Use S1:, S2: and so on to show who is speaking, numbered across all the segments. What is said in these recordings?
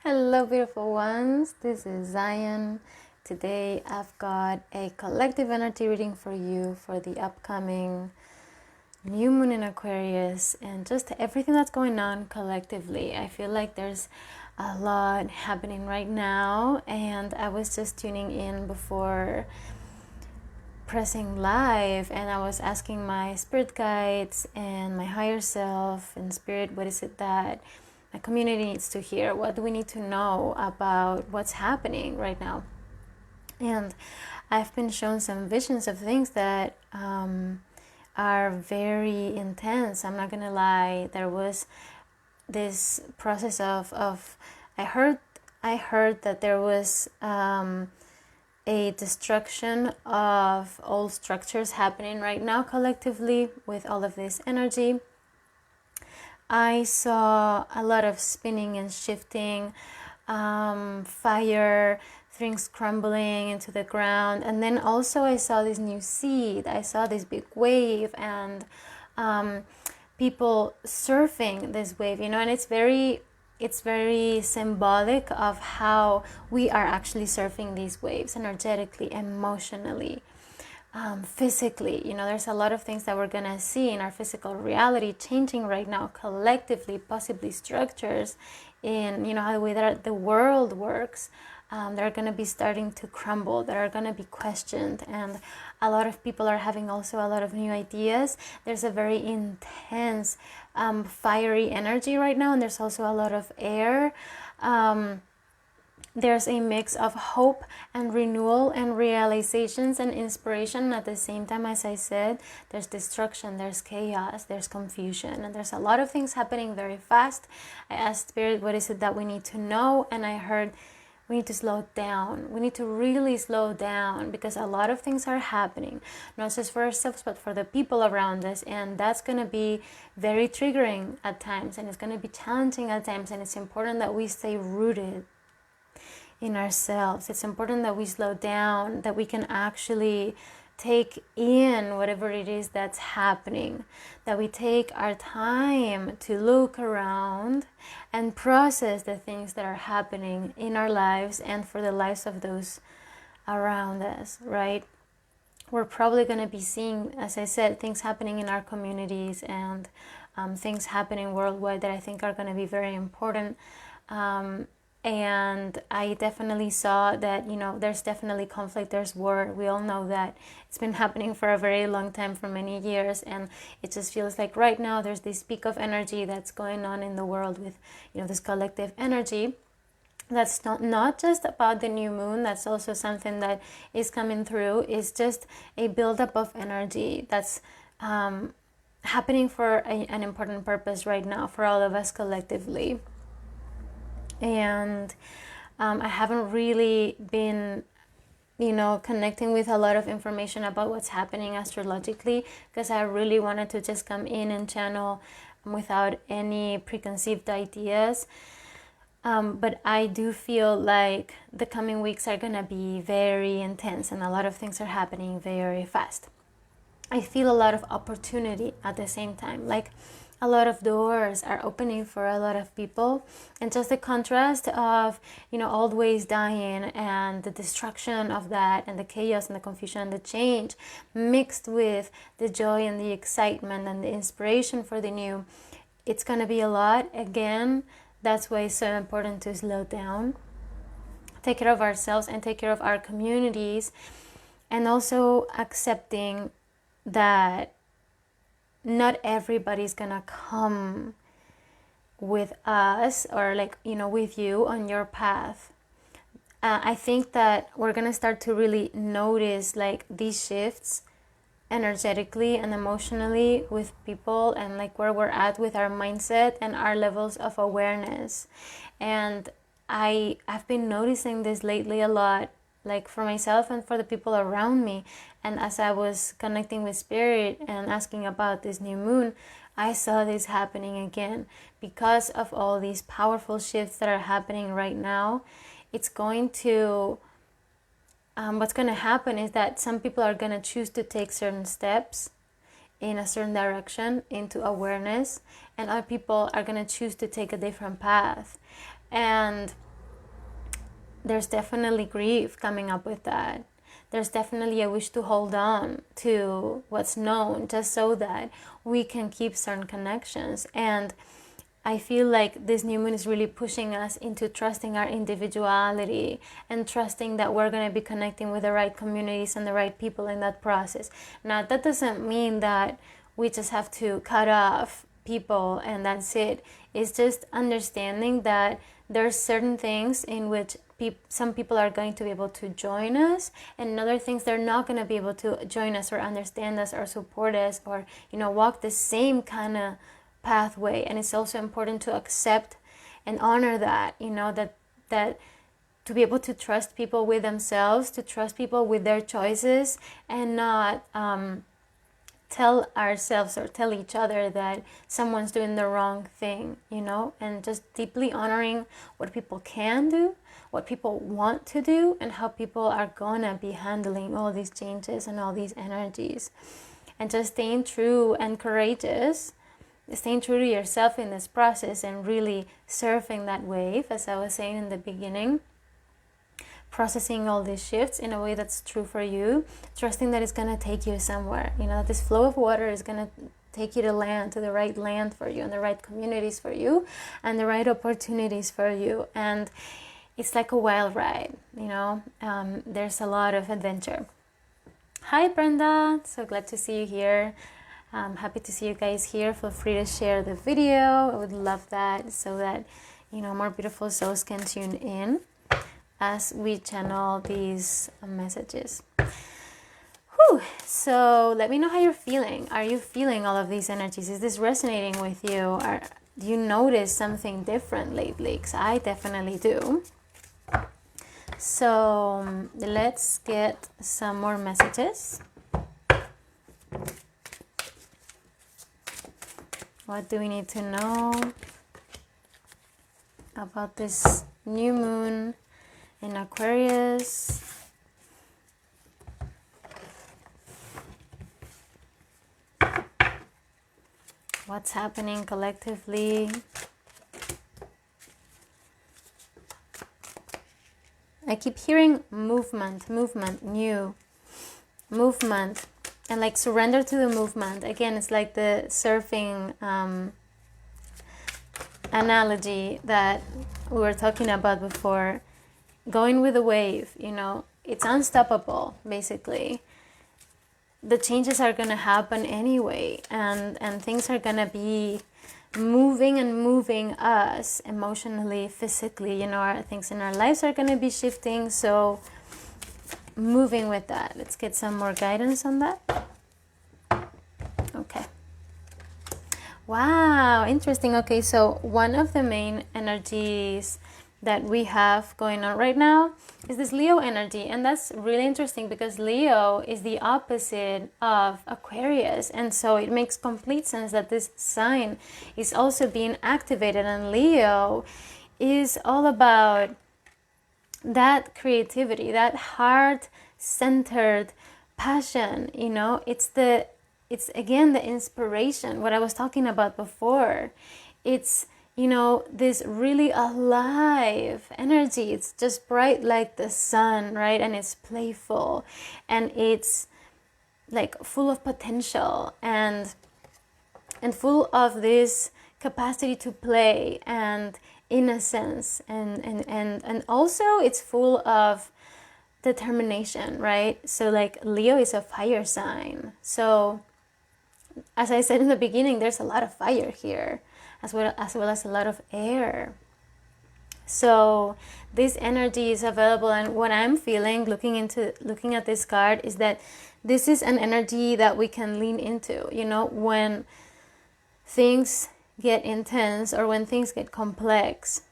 S1: Hello, beautiful ones. This is Zion. Today I've got a collective energy reading for you for the upcoming new moon in Aquarius and just everything that's going on collectively. I feel like there's a lot happening right now, and I was just tuning in before pressing live, and I was asking my spirit guides and my higher self and spirit, what is it that my community needs to hear? What do we need to know about what's happening right now? And I've been shown some visions of things that are very intense. I'm not gonna lie. There was this process of I heard that there was a destruction of old structures happening right now collectively with all of this energy. I saw a lot of spinning and shifting, fire, things crumbling into the ground, and then also I saw this new seed. I saw this big wave and people surfing this wave, and it's very symbolic of how we are actually surfing these waves energetically, emotionally, physically. There's a lot of things that we're gonna see in our physical reality changing right now collectively, possibly structures in how the way that the world works. They're going to be starting to crumble, that are going to be questioned, and a lot of people are having also a lot of new ideas. There's a very intense fiery energy right now, and there's also a lot of air. There's a mix of hope and renewal and realizations and inspiration at the same time. As I said, there's destruction, there's chaos, there's confusion, and there's a lot of things happening very fast. I asked Spirit, what is it that we need to know? And I heard we need to slow down. We need to really slow down, because a lot of things are happening, not just for ourselves, but for the people around us. And that's going to be very triggering at times, and it's going to be challenging at times. And it's important that we stay rooted in ourselves. It's important that we slow down, that we can actually take in whatever it is that's happening, that we take our time to look around and process the things that are happening in our lives and for the lives of those around us, right? We're probably going to be seeing, as I said, things happening in our communities and things happening worldwide that I think are going to be very important. And I definitely saw that, there's definitely conflict, there's war. We all know that it's been happening for a very long time, for many years. And it just feels like right now there's this peak of energy that's going on in the world with, this collective energy. That's not just about the new moon. That's also something that is coming through. It's just a buildup of energy that's happening for an important purpose right now for all of us collectively. And I haven't really been connecting with a lot of information about what's happening astrologically, because I really wanted to just come in and channel without any preconceived ideas. But I do feel like the coming weeks are gonna be very intense, and a lot of things are happening very fast. I feel a lot of opportunity at the same time, like a lot of doors are opening for a lot of people, and just the contrast of old ways dying and the destruction of that, and the chaos and the confusion and the change, mixed with the joy and the excitement and the inspiration for the new. It's gonna be a lot. Again, that's why it's so important to slow down, take care of ourselves and take care of our communities, and also accepting that not everybody's gonna come with us or with you on your path. I think that we're gonna start to really notice these shifts energetically and emotionally with people, and where we're at with our mindset and our levels of awareness. And I've been noticing this lately a lot, for myself and for the people around me. And as I was connecting with Spirit and asking about this new moon, I saw this happening again because of all these powerful shifts that are happening right now. It's going to what's going to happen is that some people are going to choose to take certain steps in a certain direction into awareness, and other people are going to choose to take a different path. And there's definitely grief coming up with that. There's definitely a wish to hold on to what's known just so that we can keep certain connections. And I feel like this new moon is really pushing us into trusting our individuality and trusting that we're going to be connecting with the right communities and the right people in that process. Now, that doesn't mean that we just have to cut off people and that's it. It's just understanding that there's certain things in which some people are going to be able to join us, and other things they're not going to be able to join us or understand us or support us or, you know, walk the same kind of pathway. And it's also important to accept and honor that, you know, that to be able to trust people with themselves, to trust people with their choices, and not tell ourselves or tell each other that someone's doing the wrong thing, you know, and just deeply honoring what people can do, what people want to do, and how people are gonna be handling all these changes and all these energies. And just staying true and courageous, staying true to yourself in this process and really surfing that wave, as I was saying in the beginning. Processing all these shifts in a way that's true for you, trusting that it's going to take you somewhere, you know, this flow of water is going to take you to land, to the right land for you, and the right communities for you, and the right opportunities for you. And it's like a wild ride, you know. There's a lot of adventure. Hi Brenda, so glad to see you here. I'm happy to see you guys here. Feel free to share the video. I would love that, so that, you know, more beautiful souls can tune in as we channel these messages. Whew. So let me know how you're feeling. Are you feeling all of these energies? Is this resonating with you? Do you notice something different lately? Because I definitely do. So let's get some more messages. What do we need to know about this new moon in Aquarius? What's happening collectively? I keep hearing movement, new movement, and like surrender to the movement. Again, it's like the surfing analogy that we were talking about before. Going with the wave, you know, it's unstoppable, basically. The changes are going to happen anyway, and things are going to be moving us emotionally, physically, you know, things in our lives are going to be shifting, so moving with that. Let's get some more guidance on that. Okay. Wow, interesting. Okay, so one of the main energies that we have going on right now is this Leo energy, and that's really interesting because Leo is the opposite of Aquarius, and so it makes complete sense that this sign is also being activated. And Leo is all about that creativity, that heart-centered passion, you know. It's again the inspiration, what I was talking about before. It's, you know, this really alive energy. It's just bright like the sun, right? And it's playful, and it's like full of potential and full of this capacity to play and innocence, and also it's full of determination, right? So like Leo is a fire sign, so as I said in the beginning, there's a lot of fire here, as well as a lot of air. So this energy is available, and what I'm feeling looking at this card is that this is an energy that we can lean into, you know, when things get intense or when things get complex.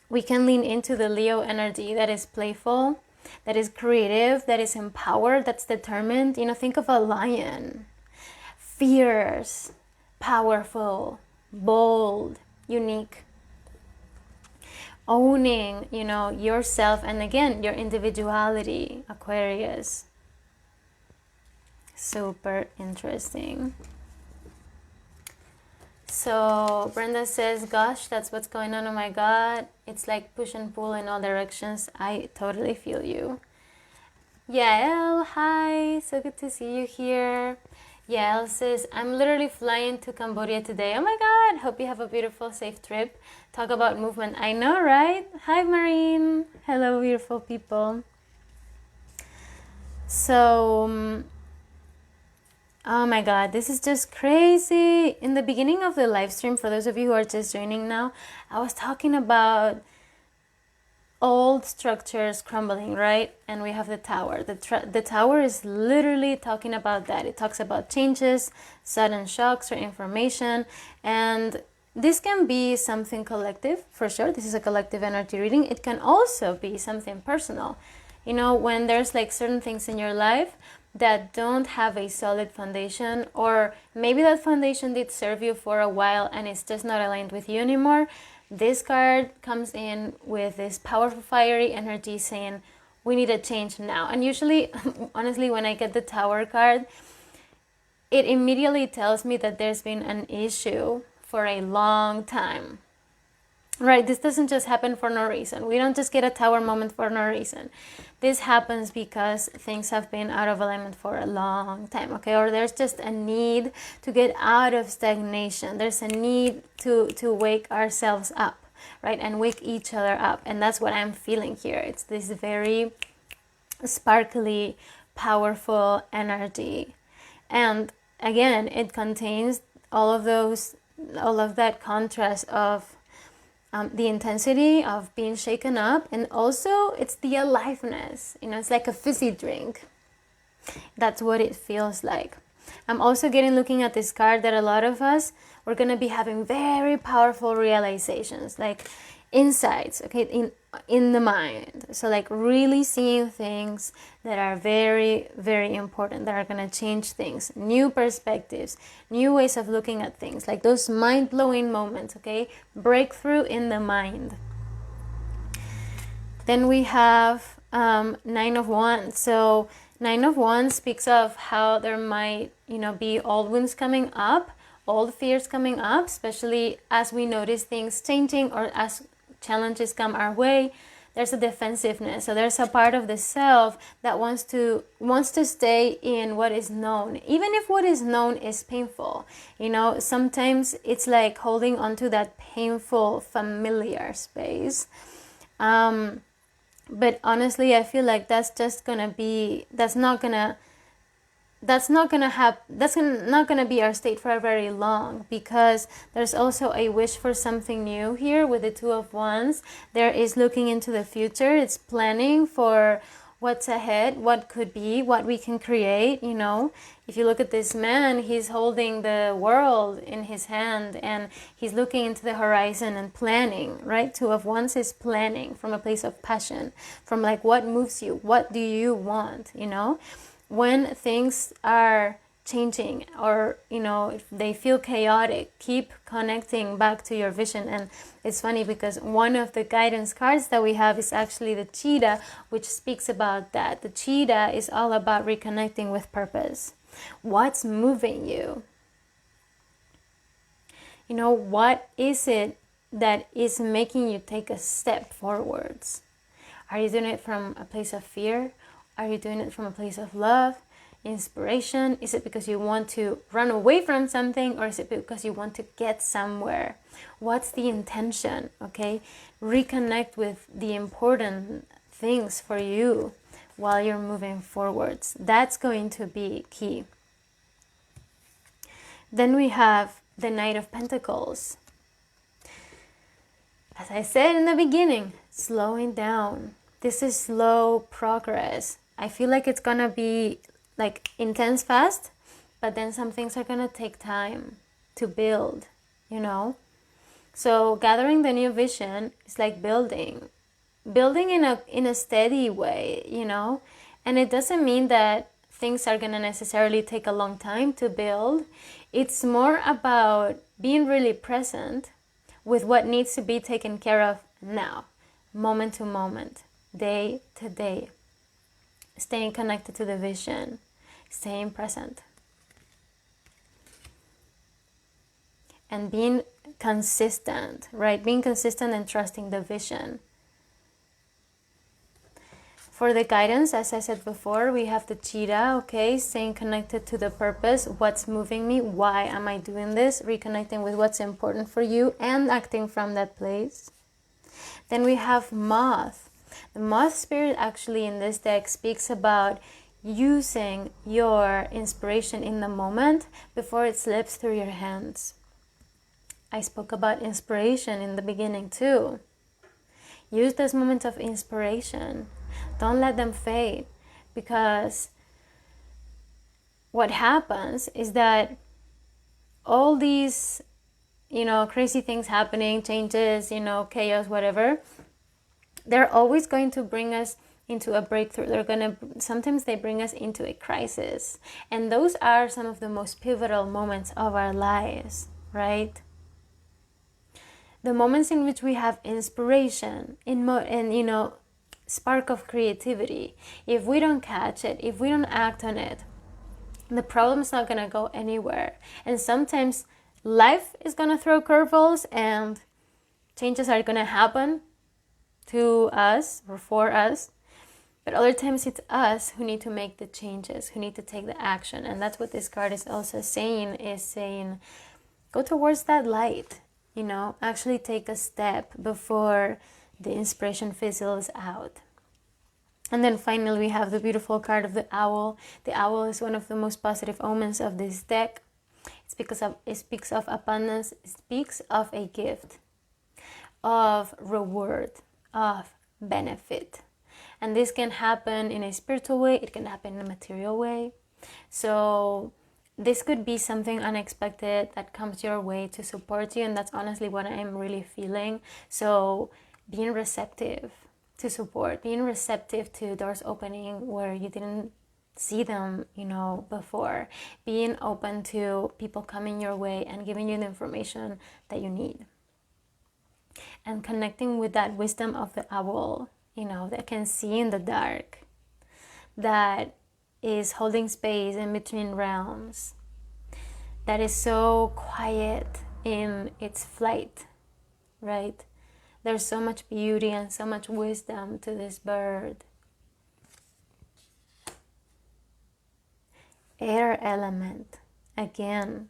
S1: We can lean into the Leo energy that is playful, that is creative, that is empowered, that's determined. You know, think of a lion. Fierce, powerful, bold, unique. Owning, you know, yourself, and again, your individuality, Aquarius. Super interesting. So Brenda says, gosh, that's what's going on. Oh my God. It's like push and pull in all directions. I totally feel you. Yael, hi. So good to see you here. Yael says, I'm literally flying to Cambodia today. Oh my God. Hope you have a beautiful, safe trip. Talk about movement. I know, right? Hi, Marine. Hello, beautiful people. So, oh my God, this is just crazy. In the beginning of the live stream, for those of you who are just joining now, I was talking about old structures crumbling, right? And we have the tower. The tower is literally talking about that. It talks about changes, sudden shocks or information. And this can be something collective, for sure. This is a collective energy reading. It can also be something personal. You know, when there's like certain things in your life that don't have a solid foundation, or maybe that foundation did serve you for a while and it's just not aligned with you anymore, this card comes in with this powerful fiery energy saying we need a change now. And usually, honestly, when I get the Tower card, it immediately tells me that there's been an issue for a long time. Right, this doesn't just happen for no reason. We don't just get a Tower moment for no reason. This happens because things have been out of alignment for a long time, okay? Or there's just a need to get out of stagnation. There's a need to wake ourselves up, right? And wake each other up. And that's what I'm feeling here. It's this very sparkly, powerful energy. And again, it contains all of that contrast of the intensity of being shaken up, and also it's the aliveness. You know, it's like a fizzy drink. That's what it feels like. I'm also looking at this card that a lot of us, we're going to be having very powerful realizations, like insights, okay, in the mind. So like really seeing things that are very, very important, that are going to change things, new perspectives, new ways of looking at things, like those mind-blowing moments, okay? Breakthrough in the mind. Then we have Nine of Wands. So Nine of Wands speaks of how there might, be old wounds coming up, old fears coming up, especially as we notice things changing or as challenges come our way. There's a defensiveness. So there's a part of the self that wants to stay in what is known, even if what is known is painful. Sometimes it's like holding on to that painful familiar space. But honestly, I feel like that's not gonna be our state for very long, because there's also a wish for something new here with the Two of Wands. There is looking into the future. It's planning for what's ahead, what could be, what we can create. If you look at this man, he's holding the world in his hand and he's looking into the horizon and planning, right? Two of Wands is planning from a place of passion, from like what moves you, what do you want, When things are changing, or if they feel chaotic, keep connecting back to your vision. And it's funny because one of the guidance cards that we have is actually the cheetah, which speaks about that. The cheetah is all about reconnecting with purpose. What's moving you? What is it that is making you take a step forwards? Are you doing it from a place of fear? Are you doing it from a place of love, inspiration? Is it because you want to run away from something, or is it because you want to get somewhere? What's the intention, okay? Reconnect with the important things for you while you're moving forwards. That's going to be key. Then we have the Knight of Pentacles. As I said in the beginning, slowing down. This is slow progress. I feel like it's gonna be like intense fast, but then some things are gonna take time to build, So gathering the new vision is like building in a steady way, And it doesn't mean that things are gonna necessarily take a long time to build. It's more about being really present with what needs to be taken care of now, moment to moment, day to day. Staying connected to the vision, staying present. and being consistent, right? Being consistent and trusting the vision. For the guidance, as I said before, we have the cheetah, okay? Staying connected to the purpose, what's moving me, why am I doing this? Reconnecting with what's important for you and acting from that place. Then we have moth. The moth spirit actually in this deck speaks about using your inspiration in the moment before it slips through your hands. I spoke about inspiration in the beginning too. Use those moments of inspiration. Don't let them fade, because what happens is that all these, crazy things happening, changes, chaos, whatever, they're always going to bring us into a breakthrough. Sometimes they bring us into a crisis. And those are some of the most pivotal moments of our lives, right? The moments in which we have inspiration, and spark of creativity. If we don't catch it, if we don't act on it, the problem's not going to go anywhere. And sometimes life is going to throw curveballs and changes are going to happen to us or for us. But other times it's us who need to make the changes, who need to take the action. And that's what this card is also saying, go towards that light, actually take a step before the inspiration fizzles out. And then finally we have the beautiful card of the owl. The owl is one of the most positive omens of this deck. It speaks of abundance, it speaks of a gift, of reward, of benefit. And this can happen in a spiritual way, it can happen in a material way. So this could be something unexpected that comes your way to support you, and that's honestly what I'm really feeling. So being receptive to support, being receptive to doors opening where you didn't see them, before, being open to people coming your way and giving you the information that you need, and connecting with that wisdom of the owl, that can see in the dark, that is holding space in between realms, that is so quiet in its flight, right? There's so much beauty and so much wisdom to this bird. Air element, again,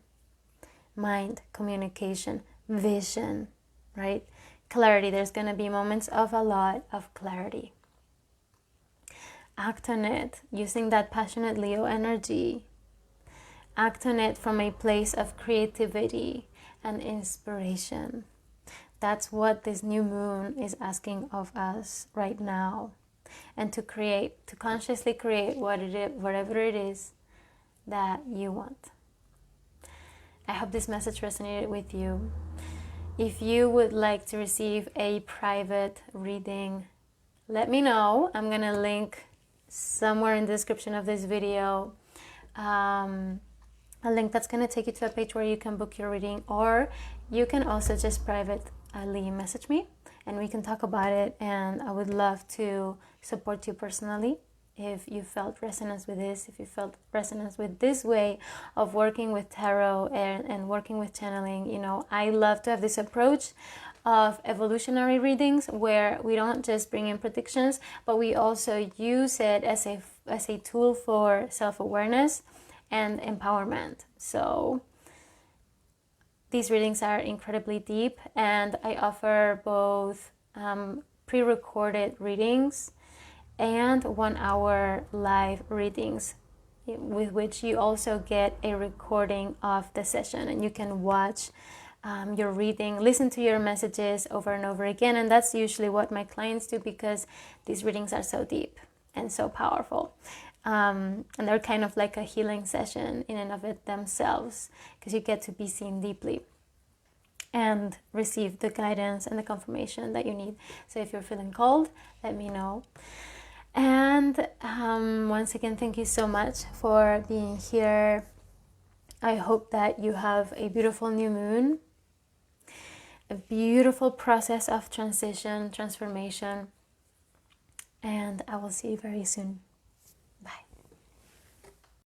S1: mind, communication, vision, right? Clarity, there's going to be moments of a lot of clarity. Act on it using that passionate Leo energy. Act on it from a place of creativity and inspiration. That's what this new moon is asking of us right now. And to consciously create whatever it is that you want. I hope this message resonated with you. If you would like to receive a private reading, let me know. I'm going to link somewhere in the description of this video a link that's going to take you to a page where you can book your reading, or you can also just privately message me and we can talk about it. And I would love to support you personally if you felt resonance with this, if you felt resonance with this way of working with tarot and working with channeling. I love to have this approach of evolutionary readings where we don't just bring in predictions, but we also use it as a tool for self-awareness and empowerment. So these readings are incredibly deep, and I offer both pre-recorded readings and 1-hour live readings, with which you also get a recording of the session, and you can watch your reading, listen to your messages over and over again. And that's usually what my clients do, because these readings are so deep and so powerful. And they're kind of like a healing session in and of it themselves, because you get to be seen deeply and receive the guidance and the confirmation that you need. So if you're feeling called, let me know. And once again, thank you so much for being here. I hope that you have a beautiful new moon, a beautiful process of transition, transformation, and I will see you very soon.